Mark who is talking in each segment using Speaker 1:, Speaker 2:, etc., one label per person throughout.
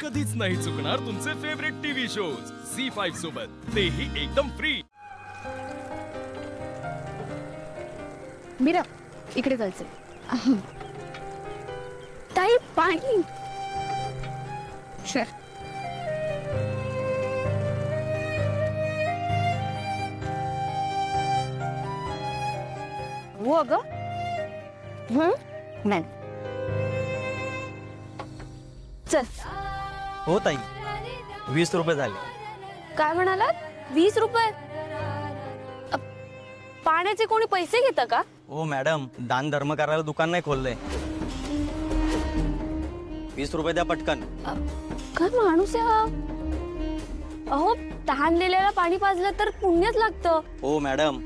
Speaker 1: कधीच नाही चुकणार तुमचे फेवरेट टीव्ही शोज झी5 सोबत, तेही एकदम फ्री।
Speaker 2: मीरा, इकडे जायचंय। ताई, पाणी। सर, हो अगं। नाही, चल।
Speaker 3: हो ताई, 20 रुपये झाले।
Speaker 2: काय म्हणालात? 20 रुपये? पाण्याचे कोणी पैसे घेतं का?
Speaker 3: ओ मॅडम, दान धर्म करायला दुकान नाही खोललंय। 20 रुपये द्या पटकन।
Speaker 2: काय माणूस आहे हा? अहो, तहान दिलेला पाणी पाजलं तर पुण्यच लागतं।
Speaker 3: ओ मॅडम,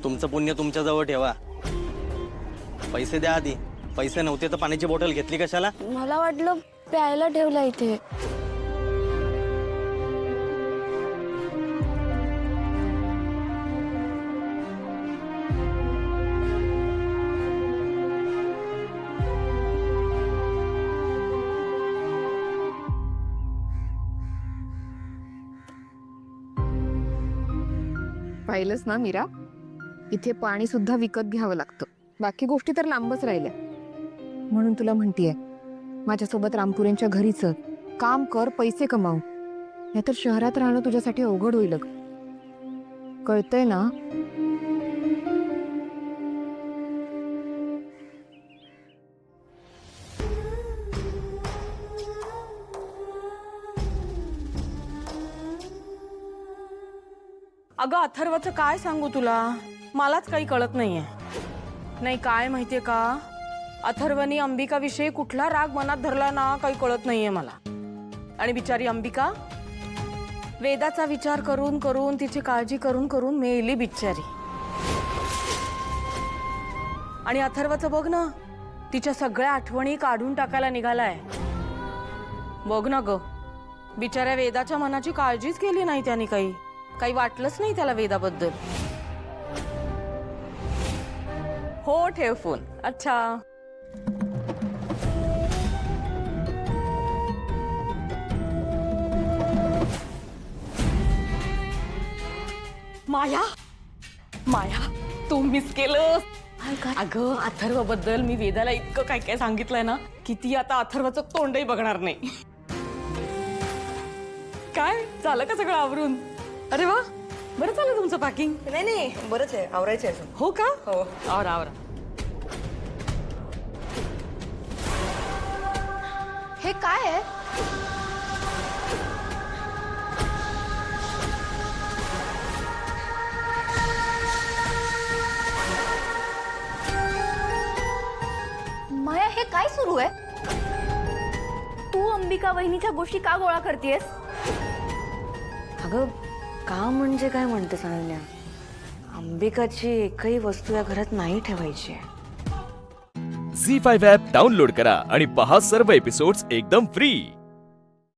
Speaker 3: तुमचं पुण्य तुमच्या जवळ ठेवा, पैसे द्या आधी। पैसे नव्हते तर पाण्याची बॉटल घेतली कशाला?
Speaker 2: मला वाटलं प्यायला ठेवला इथे।
Speaker 4: पाहिलंस ना मीरा, इथे पाणी सुद्धा विकत घ्यावं लागतं, बाकी गोष्टी तर लांबच राहिल्या। म्हणून तुला म्हणतीये, माझ्यासोबत रामपुरेंच्या घरी चल, काम कर, पैसे कमाव, नाहीतर शहरात राहणं तुझ्यासाठी अवघड होईल। कळतंय ना?
Speaker 5: अगं अथर्वचं काय सांगू तुला, मलाच काही कळत नाहीये। नाही काय माहितीये का, अथर्वनी अंबिकाविषयी कुठला राग मनात धरला ना, काही कळत नाहीये मला। आणि बिचारी अंबिका वेदाचा विचार करून करून, तिची काळजी करून करून मेली बिचारी। आणि अथर्वचं बघ ना, तिच्या सगळ्या आठवणी काढून टाकायला निघालाय। बघ ना ग, बिचाऱ्या वेदाच्या मनाची काळजीच केली नाही त्याने, काही वाटलंच नाही त्याला वेदाबद्दल। हो, ठेव फोन। अच्छा, माया, माया, तू मिस केलं। अगं अथर्व बद्दल मी वेदाला इतकं काय काय सांगितलंय ना, की ती आता अथर्वचं तोंडही बघणार नाही। काय झालं का सगळं आवरून? अरे वा, बरं झालं तुमचं पॅकिंग।
Speaker 6: नाही, बरंच आहे, आवरायचं आहे।
Speaker 5: हो का?
Speaker 6: हो,
Speaker 5: आवरा आवरा।
Speaker 2: हे काय आहे? माया, हे काय सुरू आहे? तू अंबिका वहिनीच्या गोष्टी का गोळा करतेस?
Speaker 6: अगं का म्हणजे काय म्हणतेस अनन्या? अंबिकाची एकही वस्तू या घरात नाही ठेवायची आहे।
Speaker 1: झी5 ॲप डाउनलोड करा आणि पहा सर्व एपिसोड्स एकदम फ्री।